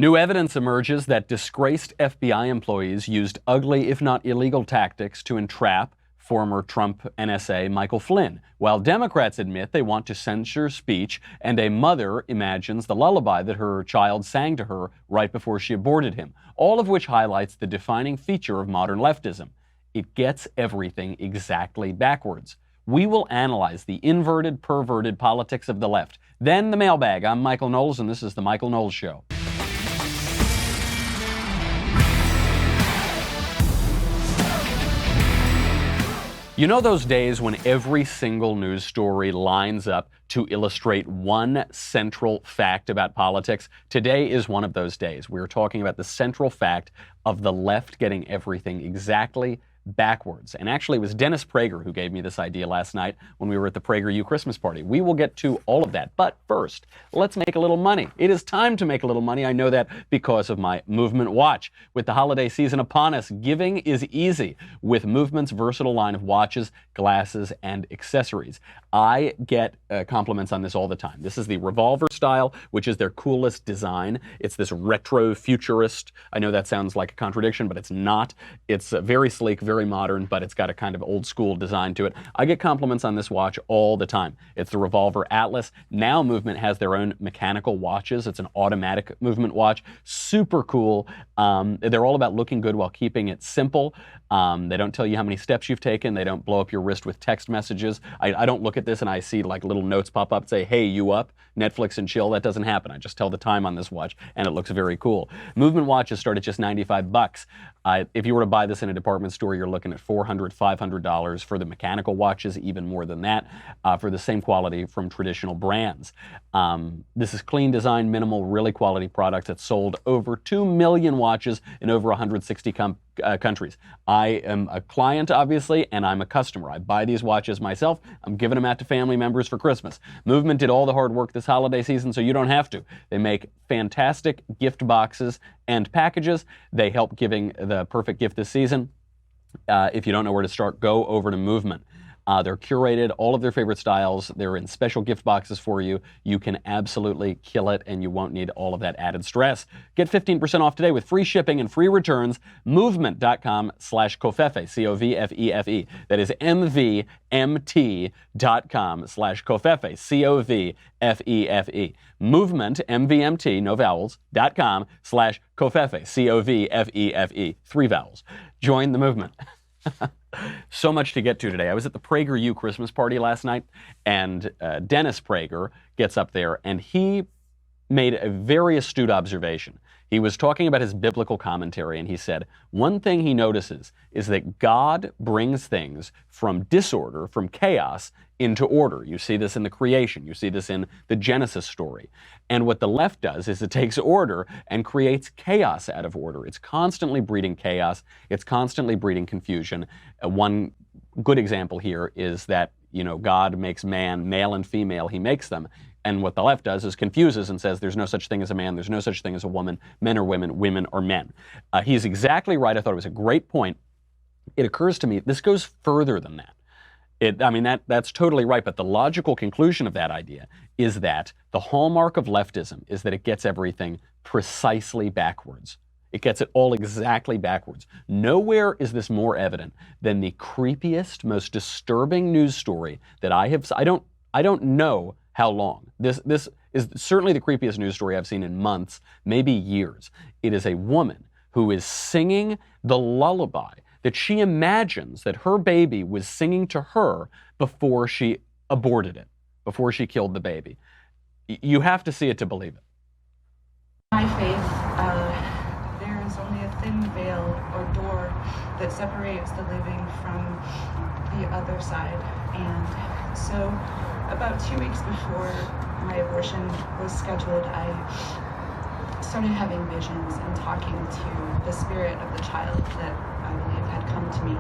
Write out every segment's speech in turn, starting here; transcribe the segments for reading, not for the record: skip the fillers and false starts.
New evidence emerges that disgraced FBI employees used ugly, if not illegal, tactics to entrap former Trump NSA Michael Flynn, while Democrats admit they want to censor speech, and a mother imagines the lullaby that her child sang to her right before she aborted him, all of which highlights the defining feature of modern leftism. It gets everything exactly backwards. We will analyze the inverted, perverted politics of the left. Then the mailbag. I'm Michael Knowles, and this is The Michael Knowles Show. You know those days when every single news story lines up to illustrate one central fact about politics? Today is one of those days. We're talking about the central fact of the left getting everything exactly backwards. And actually, it was Dennis Prager who gave me this idea last night when we were at the PragerU Christmas party. We will get to all of that. But first, let's make a little money. It is time to make a little money. I know that because of my Movement watch. With the holiday season upon us, giving is easy with Movement's versatile line of watches, glasses, and accessories. I get compliments on this all the time. This is the revolver style, which is their coolest design. It's this retro futurist. I know that sounds like a contradiction, but it's not. It's very sleek, very modern, but it's got a kind of old school design to it. I get compliments on this watch all the time. It's the Revolver Atlas. Now Movement has their own mechanical watches. It's an automatic Movement watch. Super cool. They're all about looking good while keeping it simple. They don't tell you how many steps you've taken. They don't blow up your wrist with text messages. I don't look at this and I see like little notes pop up, say, hey, you up? Netflix and chill. That doesn't happen. I just tell the time on this watch and it looks very cool. Movement watches start at just $95. If you were to buy this in a department store, you're looking at $400, $500 for the mechanical watches, even more than that, for the same quality from traditional brands. This is clean design, minimal, really quality products that sold over 2 million watches in over 160 countries. I am a client, obviously, and I'm a customer. I buy these watches myself. I'm giving them out to family members for Christmas. Movement did all the hard work this holiday season, so you don't have to. They make fantastic gift boxes and packages. They help giving the perfect gift this season. If you don't know where to start, go over to Movement. They're curated, all of their favorite styles. They're in special gift boxes for you. You can absolutely kill it, and you won't need all of that added stress. Get 15% off today with free shipping and free returns. Movement.com/Covfefe, C-O-V-F-E-F-E. That is MVMT.com/Covfefe, C-O-V-F-E-F-E. Movement, M-V-M-T, no vowels, .com/Covfefe, C-O-V-F-E-F-E, 3 vowels. Join the movement. So much to get to today. I was at the PragerU Christmas party last night, and Dennis Prager gets up there, and he made a very astute observation. He was talking about his biblical commentary, and he said, one thing he notices is that God brings things from disorder, from chaos, into order. You see this in the creation. You see this in the Genesis story. And what the left does is it takes order and creates chaos out of order. It's constantly breeding chaos. It's constantly breeding confusion. One good example here is that, God makes man, male and female, he makes them. And what the left does is confuses and says there's no such thing as a man, there's no such thing as a woman, men are women, women are men. He's exactly right. I thought it was a great point. It occurs to me, this goes further than that. That's totally right, but the logical conclusion of that idea is that the hallmark of leftism is that it gets everything precisely backwards. It gets it all exactly backwards. Nowhere is this more evident than the creepiest, most disturbing news story that I don't know how long. This is certainly the creepiest news story I've seen in months, maybe years. It is a woman who is singing the lullaby that she imagines that her baby was singing to her before she aborted it, before she killed the baby. You have to see it to believe it. My faith, there is only a thin veil or door that separates the living from the other side. And so about 2 weeks before my abortion was scheduled, I started having visions and talking to the spirit of the child that I believe had come to me.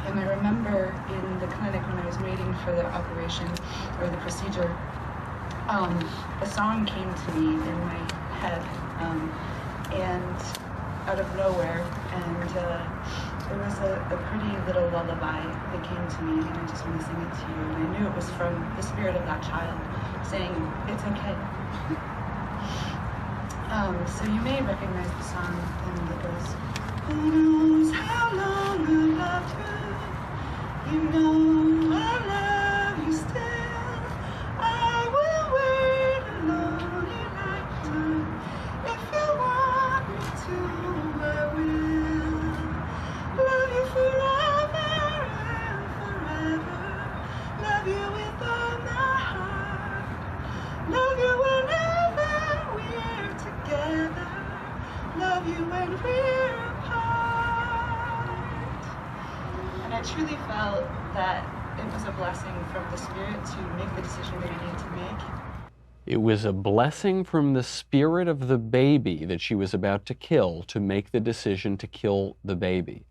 And I remember in the clinic when I was waiting for the operation or the procedure, a song came to me in my head and out of nowhere, and it was a pretty little lullaby that came to me, and I just want to sing it to you. And I knew it was from the spirit of that child saying, it's okay. So you may recognize the song that goes, who knows how long I've loved you? You know I love you still. I will wait a lonely lifetime. If you want me to, I will. Love you forever and forever. Love you with all my heart. Love you whenever we're together. Love you when we're apart. And I truly felt that it was a blessing from the Spirit to make the decision that I needed to make. It was a blessing from the spirit of the baby that she was about to kill to make the decision to kill the baby.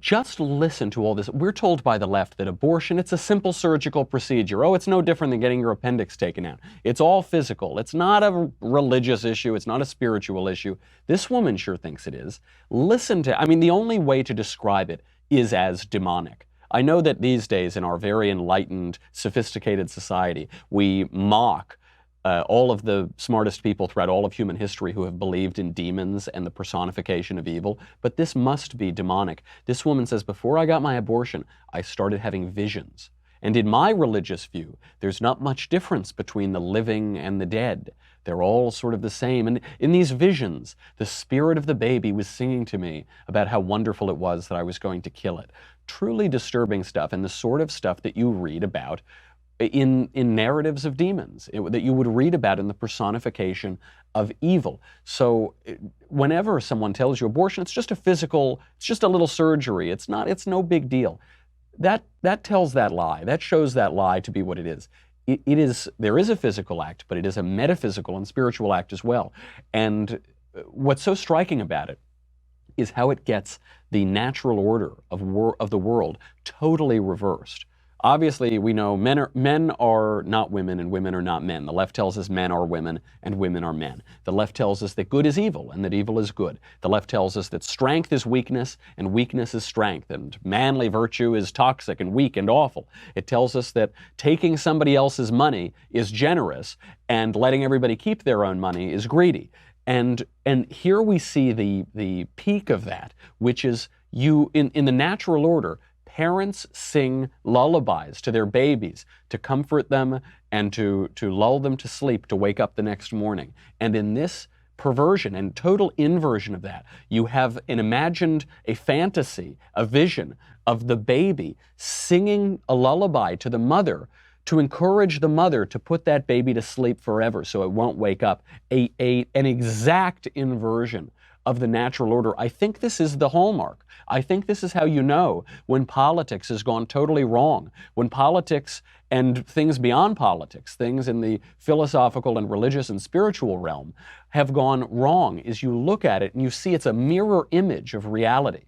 Just listen to all this. We're told by the left that abortion, it's a simple surgical procedure. Oh, it's no different than getting your appendix taken out. It's all physical. It's not a religious issue. It's not a spiritual issue. This woman sure thinks it is. Listen to, I mean, the only way to describe it is as demonic. I know that these days in our very enlightened, sophisticated society, we mock all of the smartest people throughout all of human history who have believed in demons and the personification of evil, but this must be demonic. This woman says, before I got my abortion, I started having visions. And in my religious view, there's not much difference between the living and the dead. They're all sort of the same. And in these visions, the spirit of the baby was singing to me about how wonderful it was that I was going to kill it. Truly disturbing stuff, and the sort of stuff that you read about in narratives of demons, that you would read about in the personification of evil. So whenever someone tells you abortion, it's just a physical, it's just a little surgery, it's no big deal. That tells that lie. That shows that lie to be what it is. There is a physical act, but it is a metaphysical and spiritual act as well. And what's so striking about it is how it gets the natural order of the world totally reversed. Obviously, we know men are not women and women are not men. The left tells us men are women and women are men. The left tells us that good is evil and that evil is good. The left tells us that strength is weakness and weakness is strength, and manly virtue is toxic and weak and awful. It tells us that taking somebody else's money is generous and letting everybody keep their own money is greedy. And here we see the peak of that, which is in the natural order, parents sing lullabies to their babies to comfort them and to lull them to sleep to wake up the next morning. And in this perversion and total inversion of that, you have a fantasy, a vision of the baby singing a lullaby to the mother to encourage the mother to put that baby to sleep forever so it won't wake up. An exact inversion of the natural order. I think this is the hallmark. I think this is how you know when politics has gone totally wrong. When politics and things beyond politics, things in the philosophical and religious and spiritual realm have gone wrong, is you look at it and you see it's a mirror image of reality.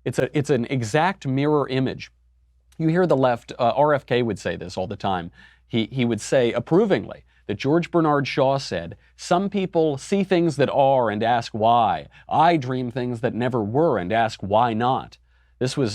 It's an exact mirror image. You hear the left, RFK would say this all the time. He would say approvingly that George Bernard Shaw said, "Some people see things that are and ask why. I dream things that never were and ask why not." This was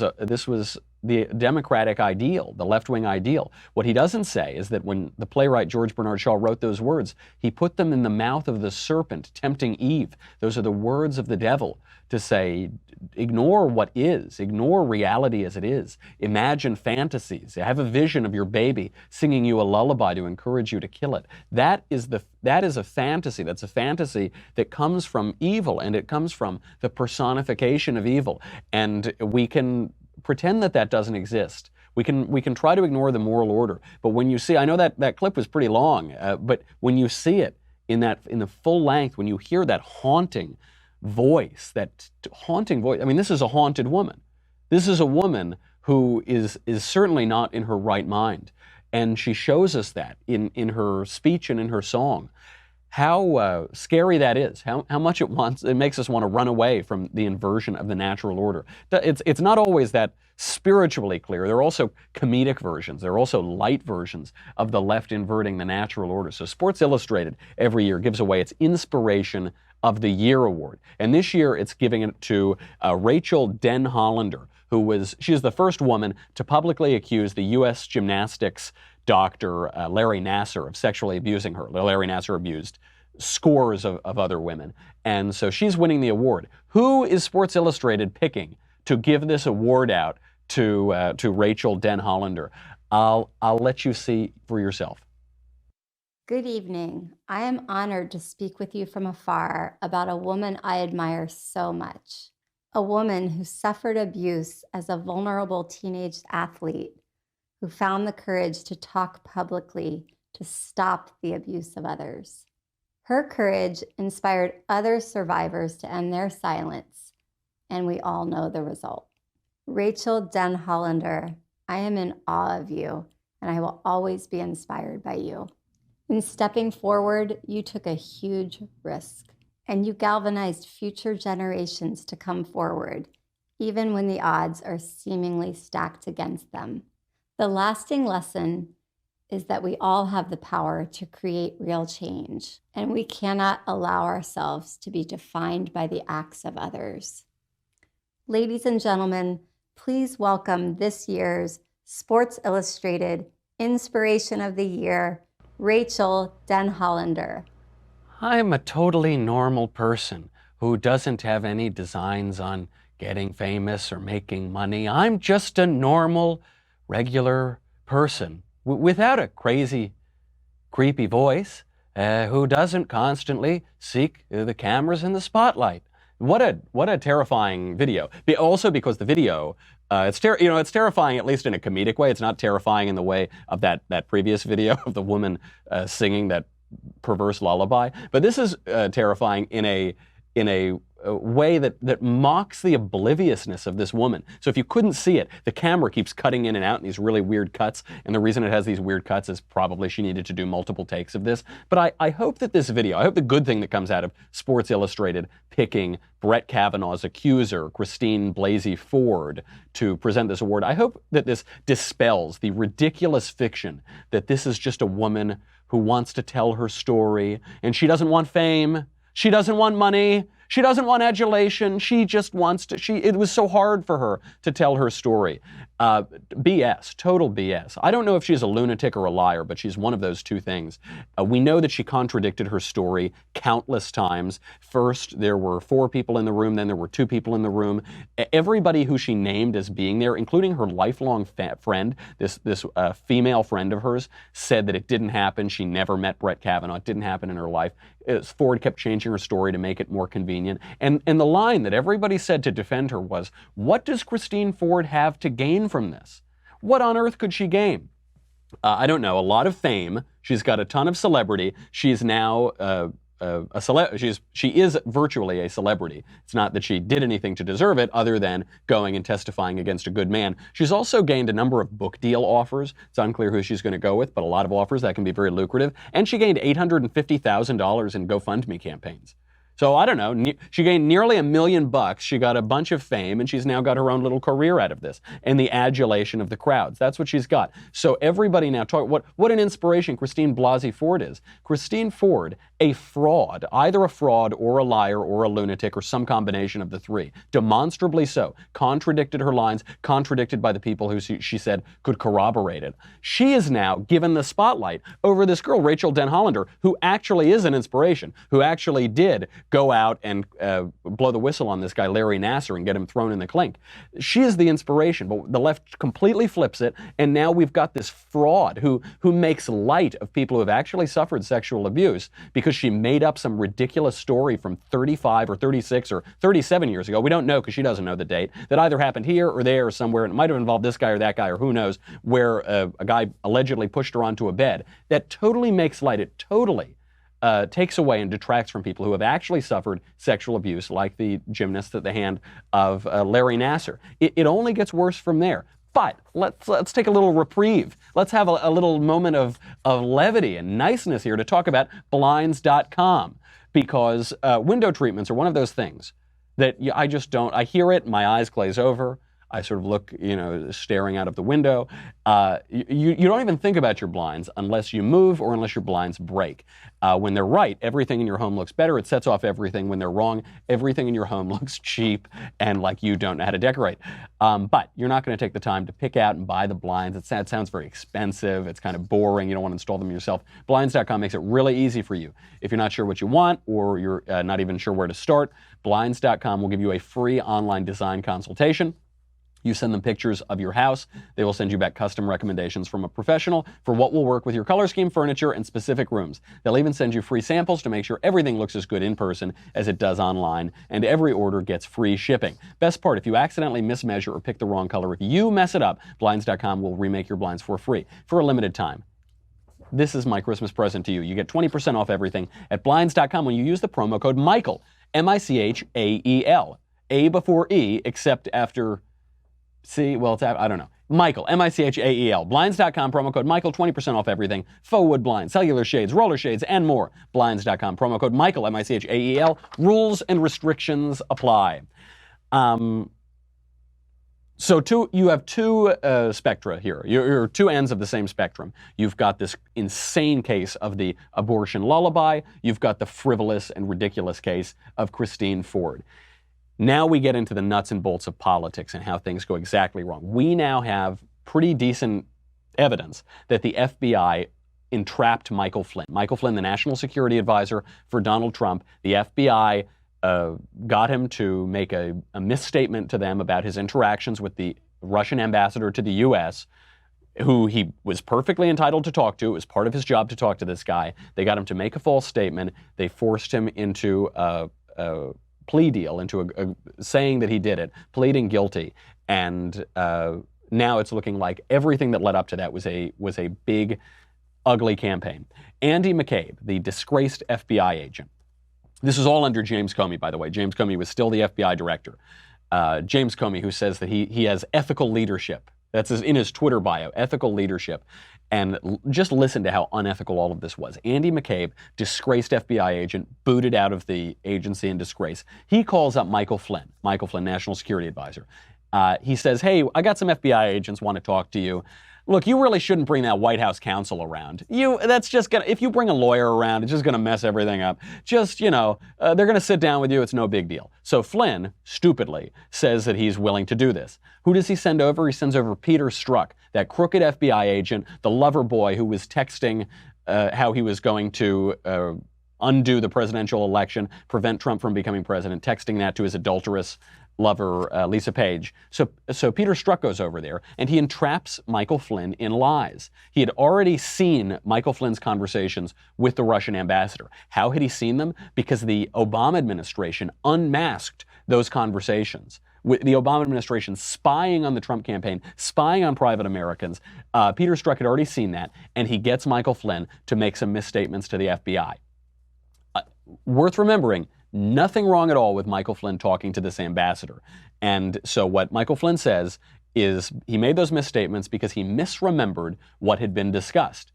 the democratic ideal, the left-wing ideal. What he doesn't say is that when the playwright George Bernard Shaw wrote those words, he put them in the mouth of the serpent tempting Eve. Those are the words of the devil to say, ignore what is, ignore reality as it is, imagine fantasies, have a vision of your baby singing you a lullaby to encourage you to kill it. That is a fantasy. That's a fantasy that comes from evil, and it comes from the personification of evil. And we can pretend that doesn't exist. We can try to ignore the moral order, but when you see, I know that clip was pretty long, but when you see it in the full length, when you hear that haunting voice, I mean, this is a haunted woman. This is a woman who is certainly not in her right mind, and she shows us that in her speech and in her song. How scary that is, how much it makes us want to run away from the inversion of the natural order. It's not always that spiritually clear. There are also comedic versions. There are also light versions of the left inverting the natural order. So Sports Illustrated every year gives away its Inspiration of the Year award. And this year it's giving it to Rachel Den Hollander, she is the first woman to publicly accuse the U.S. gymnastics doctor Larry Nassar of sexually abusing her. Larry Nassar abused scores of other women. And so she's winning the award. Who is Sports Illustrated picking to give this award out to Rachel Den Hollander? I'll let you see for yourself. Good evening. I am honored to speak with you from afar about a woman I admire so much. A woman who suffered abuse as a vulnerable teenage athlete, who found the courage to talk publicly to stop the abuse of others. Her courage inspired other survivors to end their silence, and we all know the result. Rachel Den Hollander, I am in awe of you, and I will always be inspired by you. In stepping forward, you took a huge risk, and you galvanized future generations to come forward, even when the odds are seemingly stacked against them. The lasting lesson is that we all have the power to create real change, and we cannot allow ourselves to be defined by the acts of others. Ladies and gentlemen, please welcome this year's Sports Illustrated Inspiration of the Year, Rachel Den Hollander. I'm a totally normal person who doesn't have any designs on getting famous or making money. I'm just a normal, regular person without a crazy, creepy voice who doesn't constantly seek the cameras and the spotlight. What a terrifying video. Also because the video, it's terrifying at least in a comedic way. It's not terrifying in the way of that previous video of the woman singing that perverse lullaby. But this is terrifying in a way that mocks the obliviousness of this woman. So if you couldn't see it, the camera keeps cutting in and out in these really weird cuts. And the reason it has these weird cuts is probably she needed to do multiple takes of this. But I hope that this video, I hope the good thing that comes out of Sports Illustrated picking Brett Kavanaugh's accuser, Christine Blasey Ford, to present this award, I hope that this dispels the ridiculous fiction that this is just a woman who wants to tell her story, and she doesn't want fame, she doesn't want money, she doesn't want adulation, she just wants to, it was so hard for her to tell her story. BS, total BS. I don't know if she's a lunatic or a liar, but she's one of those two things. We know that she contradicted her story countless times. First, there were 4 people in the room, then there were 2 people in the room. Everybody who she named as being there, including her lifelong friend, this female friend of hers, said that it didn't happen. She never met Brett Kavanaugh. It didn't happen in her life. Ford kept changing her story to make it more convenient. And the line that everybody said to defend her was, what does Christine Ford have to gain from this? What on earth could she gain? I don't know, a lot of fame. She's got a ton of celebrity. She's now she is virtually a celebrity. It's not that she did anything to deserve it other than going and testifying against a good man. She's also gained a number of book deal offers. It's unclear who she's going to go with, but a lot of offers that can be very lucrative. And she gained $850,000 in GoFundMe campaigns. So I don't know, she gained nearly $1 million, she got a bunch of fame, and she's now got her own little career out of this, and the adulation of the crowds. That's what she's got. So everybody now talk, what an inspiration Christine Blasey Ford is. Christine Ford, a fraud, either a fraud or a liar or a lunatic or some combination of the three, demonstrably so, contradicted her lines, contradicted by the people who she said could corroborate it. She is now given the spotlight over this girl, Rachel Den Hollander, who actually is an inspiration, who actually did go out and blow the whistle on this guy, Larry Nassar, and get him thrown in the clink. She is the inspiration, but the left completely flips it, and now we've got this fraud who makes light of people who have actually suffered sexual abuse because she made up some ridiculous story from 35 or 36 or 37 years ago. We don't know because she doesn't know the date. That either happened here or there or somewhere, and it might have involved this guy or that guy or who knows, where a guy allegedly pushed her onto a bed. That totally makes light. It totally takes away and detracts from people who have actually suffered sexual abuse, like the gymnast at the hand of Larry Nassar. It only gets worse from there. But let's take a little reprieve. Let's have a little moment of levity and niceness here to talk about Blinds.com, because window treatments are one of those things that I just don't. I hear it, my eyes glaze over. I sort of look, staring out of the window. You don't even think about your blinds unless you move or unless your blinds break. When they're right, everything in your home looks better. It sets off everything. When they're wrong, everything in your home looks cheap and like you don't know how to decorate. But you're not going to take the time to pick out and buy the blinds. It sounds very expensive. It's kind of boring. You don't want to install them yourself. Blinds.com makes it really easy for you. If you're not sure what you want or you're not even sure where to start, Blinds.com will give you a free online design consultation. You send them pictures of your house. They will send you back custom recommendations from a professional for what will work with your color scheme, furniture, and specific rooms. They'll even send you free samples to make sure everything looks as good in person as it does online, and every order gets free shipping. Best part, if you accidentally mismeasure or pick the wrong color, if you mess it up, Blinds.com will remake your blinds for free for a limited time. This is my Christmas present to you. You get 20% off everything at Blinds.com when you use the promo code Michael, M-I-C-H-A-E-L. A before E, except after C, well, I don't know. Michael, M-I-C-H-A-E-L. Blinds.com, promo code Michael, 20% off everything. Faux wood blinds, cellular shades, roller shades, and more. Blinds.com, promo code Michael, M-I-C-H-A-E-L. Rules and restrictions apply. So you have two spectra here. You're two ends of the same spectrum. You've got this insane case of the abortion lullaby. You've got the frivolous and ridiculous case of Christine Ford. Now we get into the nuts and bolts of politics and how things go exactly wrong. We now have pretty decent evidence that the FBI entrapped Michael Flynn. Michael Flynn, the national security advisor for Donald Trump, the FBI got him to make a misstatement to them about his interactions with the Russian ambassador to the U.S., who he was perfectly entitled to talk to. It was part of his job to talk to this guy. They got him to make a false statement. They forced him into a plea deal, into saying that he did it, pleading guilty. And now it's looking like everything that led up to that was a big, ugly campaign. Andy McCabe, the disgraced FBI agent. This is all under James Comey, by the way. James Comey was still the FBI director. James Comey, who says that he has ethical leadership. That's in his Twitter bio, ethical leadership. And just listen to how unethical all of this was. Andy McCabe, disgraced FBI agent, booted out of the agency in disgrace. He calls up Michael Flynn, National Security Advisor. He says, hey, I got some FBI agents want to talk to you. Look, you really shouldn't bring that White House counsel around. If you bring a lawyer around, it's just gonna mess everything up. They're gonna sit down with you, it's no big deal. So Flynn, stupidly, says that he's willing to do this. Who does he send over? He sends over Peter Strzok, that crooked FBI agent, the lover boy who was texting how he was going to undo the presidential election, prevent Trump from becoming president, texting that to his adulterous lover, Lisa Page. So Peter Strzok goes over there and he entraps Michael Flynn in lies. He had already seen Michael Flynn's conversations with the Russian ambassador. How had he seen them? Because the Obama administration unmasked those conversations. With the Obama administration spying on the Trump campaign, spying on private Americans. Peter Strzok had already seen that, and he gets Michael Flynn to make some misstatements to the FBI. Worth remembering, nothing wrong at all with Michael Flynn talking to this ambassador. And so what Michael Flynn says is he made those misstatements because he misremembered what had been discussed.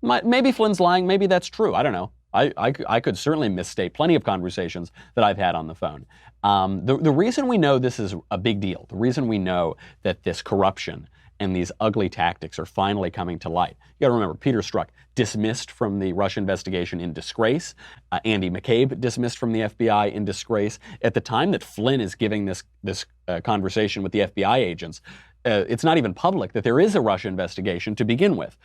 Maybe Flynn's lying, maybe that's true, I don't know. I could certainly misstate plenty of conversations that I've had on the phone. The reason we know this is a big deal, the reason we know that this corruption and these ugly tactics are finally coming to light. You gotta remember, Peter Strzok dismissed from the Russia investigation in disgrace. Andy McCabe dismissed from the FBI in disgrace. At the time that Flynn is giving this conversation with the FBI agents, it's not even public that there is a Russia investigation to begin with.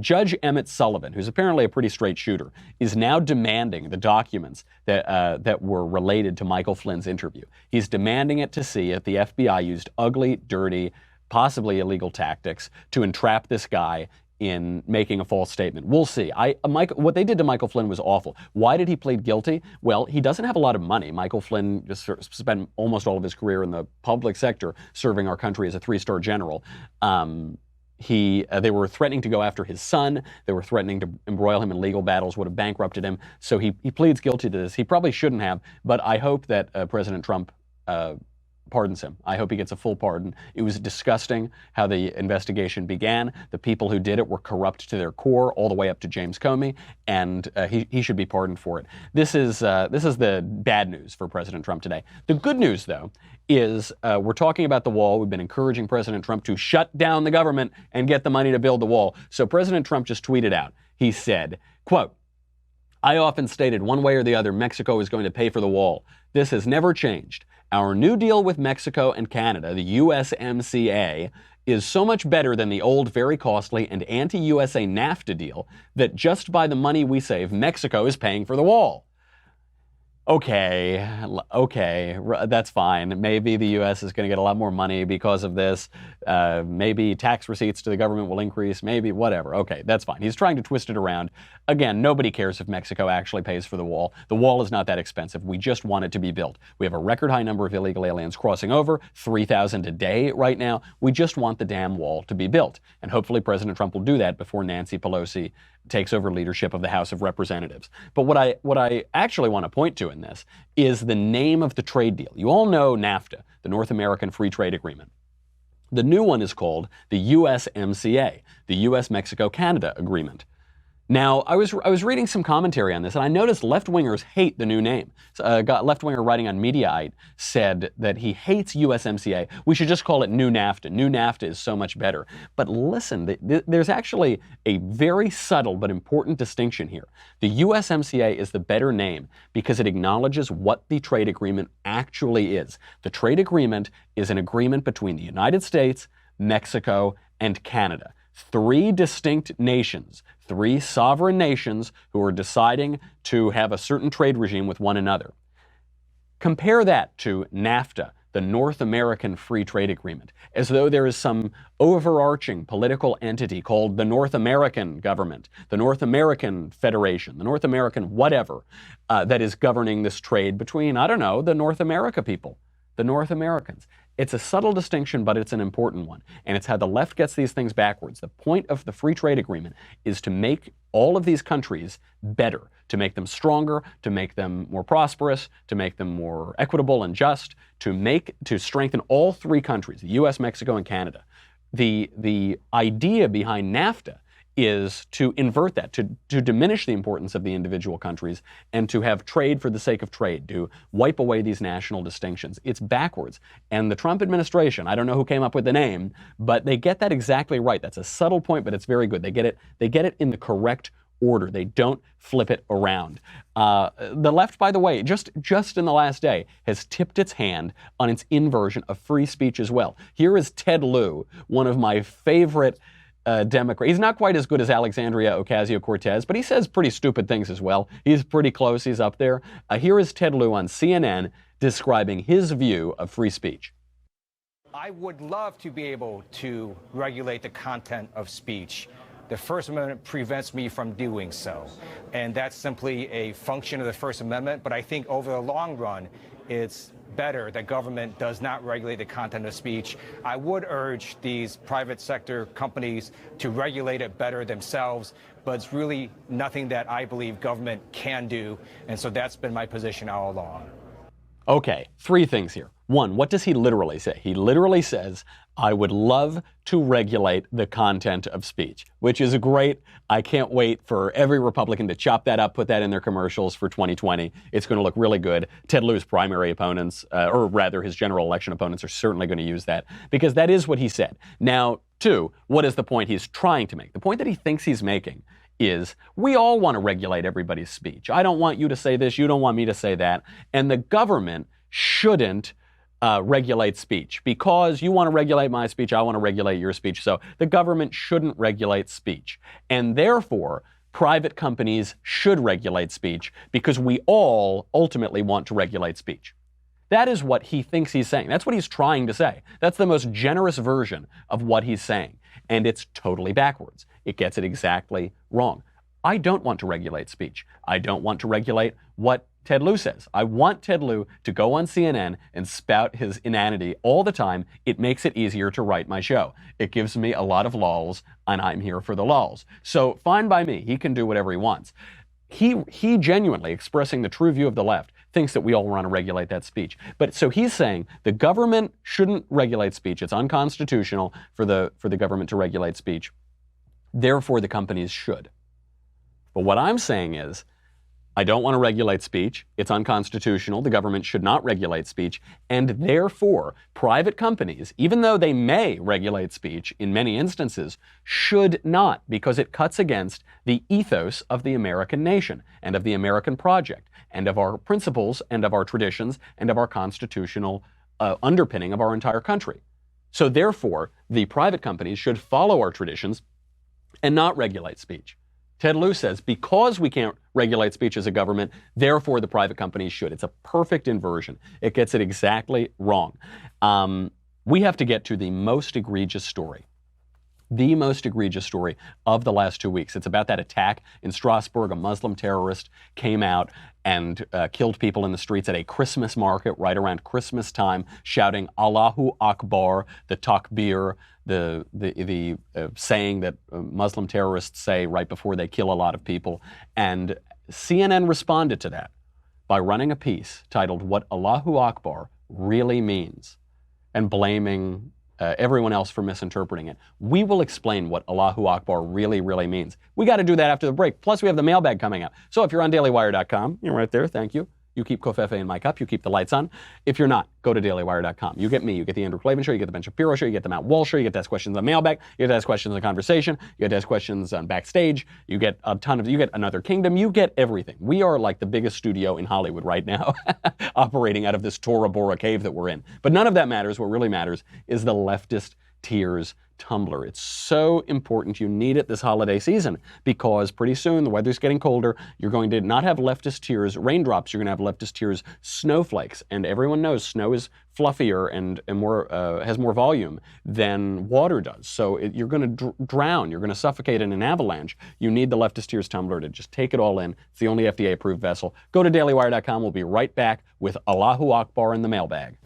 Judge Emmett Sullivan, who's apparently a pretty straight shooter, is now demanding the documents that were related to Michael Flynn's interview. He's demanding it to see if the FBI used ugly, dirty, possibly illegal tactics to entrap this guy in making a false statement. We'll see. What they did to Michael Flynn was awful. Why did he plead guilty? Well, he doesn't have a lot of money. Michael Flynn just spent almost all of his career in the public sector serving our country as a 3-star general. They were threatening to go after his son. They were threatening to embroil him in legal battles, would have bankrupted him. So he pleads guilty to this. He probably shouldn't have, but I hope that President Trump pardons him. I hope he gets a full pardon. It was disgusting how the investigation began. The people who did it were corrupt to their core, all the way up to James Comey, and he should be pardoned for it. This is the bad news for President Trump today. The good news, though, is we're talking about the wall. We've been encouraging President Trump to shut down the government and get the money to build the wall. So President Trump just tweeted out, he said, quote, "I often stated one way or the other Mexico is going to pay for the wall. This has never changed. Our new deal with Mexico and Canada, the USMCA, is so much better than the old, very costly and anti-USA NAFTA deal that just by the money we save, Mexico is paying for the wall." Okay, that's fine. Maybe the U.S. is going to get a lot more money because of this. Maybe tax receipts to the government will increase. Maybe whatever. Okay, that's fine. He's trying to twist it around. Again, nobody cares if Mexico actually pays for the wall. The wall is not that expensive. We just want it to be built. We have a record high number of illegal aliens crossing over, 3,000 a day right now. We just want the damn wall to be built. And hopefully President Trump will do that before Nancy Pelosi takes over leadership of the House of Representatives. But what I actually want to point to in this is the name of the trade deal. You all know NAFTA, the North American Free Trade Agreement. The new one is called the USMCA, the U.S.-Mexico-Canada Agreement. Now, I was reading some commentary on this, and I noticed left-wingers hate the new name. A left-winger writing on Mediaite said that he hates USMCA. We should just call it New NAFTA. New NAFTA is so much better. But listen, there's actually a very subtle but important distinction here. The USMCA is the better name because it acknowledges what the trade agreement actually is. The trade agreement is an agreement between the United States, Mexico, and Canada. Three distinct nations, three sovereign nations who are deciding to have a certain trade regime with one another. Compare that to NAFTA, the North American Free Trade Agreement, as though there is some overarching political entity called the North American government, the North American Federation, the North American whatever, that is governing this trade between, I don't know, the North America people, the North Americans. It's a subtle distinction, but it's an important one. And it's how the left gets these things backwards. The point of the free trade agreement is to make all of these countries better, to make them stronger, to make them more prosperous, to make them more equitable and just, to strengthen all three countries, the U.S., Mexico, and Canada. The idea behind NAFTA is to invert that, to diminish the importance of the individual countries and to have trade for the sake of trade, to wipe away these national distinctions. It's backwards. And the Trump administration, I don't know who came up with the name, but they get that exactly right. That's a subtle point, but it's very good. They get it in the correct order. They don't flip it around. The left, by the way, just in the last day, has tipped its hand on its inversion of free speech as well. Here is Ted Lieu, one of my favorite Democrat. He's not quite as good as Alexandria Ocasio-Cortez, but he says pretty stupid things as well. He's pretty close. He's up there. Here is Ted Lieu on CNN describing his view of free speech. I would love to be able to regulate the content of speech. The First Amendment prevents me from doing so. And that's simply a function of the First Amendment. But I think over the long run, it's better that government does not regulate the content of speech. I would urge these private sector companies to regulate it better themselves, but it's really nothing that I believe government can do. And so that's been my position all along. Okay, three things here. One, what does he literally say? He literally says, I would love to regulate the content of speech, which is great. I can't wait for every Republican to chop that up, put that in their commercials for 2020. It's going to look really good. Ted Lieu's primary opponents, or rather his general election opponents, are certainly going to use that because that is what he said. Now, two, what is the point he's trying to make? The point that he thinks he's making is we all want to regulate everybody's speech. I don't want you to say this, you don't want me to say that, and the government shouldn't regulate speech because you want to regulate my speech, I want to regulate your speech. So the government shouldn't regulate speech. And therefore, private companies should regulate speech because we all ultimately want to regulate speech. That is what he thinks he's saying. That's what he's trying to say. That's the most generous version of what he's saying. And it's totally backwards. It gets it exactly wrong. I don't want to regulate speech. I don't want to regulate what Ted Lieu says. I want Ted Lieu to go on CNN and spout his inanity all the time. It makes it easier to write my show. It gives me a lot of lulls, and I'm here for the lulls. So fine by me. He can do whatever he wants. He genuinely, expressing the true view of the left, thinks that we all want to regulate that speech. But so he's saying the government shouldn't regulate speech. It's unconstitutional for the government to regulate speech. Therefore, the companies should. But what I'm saying is, I don't want to regulate speech. It's unconstitutional. The government should not regulate speech. And therefore, private companies, even though they may regulate speech in many instances, should not, because it cuts against the ethos of the American nation and of the American project and of our principles and of our traditions and of our constitutional underpinning of our entire country. So therefore, the private companies should follow our traditions and not regulate speech. Ted Lieu says, because we can't regulate speech as a government, therefore the private companies should. It's a perfect inversion. It gets it exactly wrong. We have to get to the most egregious story. The most egregious story of the last 2 weeks. It's about that attack in Strasbourg. A Muslim terrorist came out and killed people in the streets at a Christmas market right around Christmas time, shouting Allahu Akbar, the takbir, the saying that Muslim terrorists say right before they kill a lot of people. And CNN responded to that by running a piece titled What Allahu Akbar Really Means and blaming everyone else for misinterpreting it. We will explain what Allahu Akbar really, really means. We got to do that after the break. Plus, we have the mailbag coming up. So if you're on dailywire.com, you're right there, thank you. You keep Kofefe in my cup, you keep the lights on. If you're not, go to dailywire.com. You get me, you get the Andrew Klavan Show, you get the Ben Shapiro Show, you get the Matt Walsh Show, you get to ask questions on Mailbag, you get to ask questions on Conversation, you get to ask questions on Backstage, you get a ton of, you get Another Kingdom, you get everything. We are like the biggest studio in Hollywood right now, operating out of this Tora Bora cave that we're in. But none of that matters. What really matters is the Leftist Tears tumbler. It's so important. You need it this holiday season because pretty soon the weather's getting colder. You're going to not have leftist tears raindrops. You're going to have leftist tears snowflakes. And everyone knows snow is fluffier and more has more volume than water does. So you're going to drown. You're going to suffocate in an avalanche. You need the leftist tears tumbler to just take it all in. It's the only FDA-approved vessel. Go to dailywire.com. We'll be right back with Allahu Akbar in the mailbag.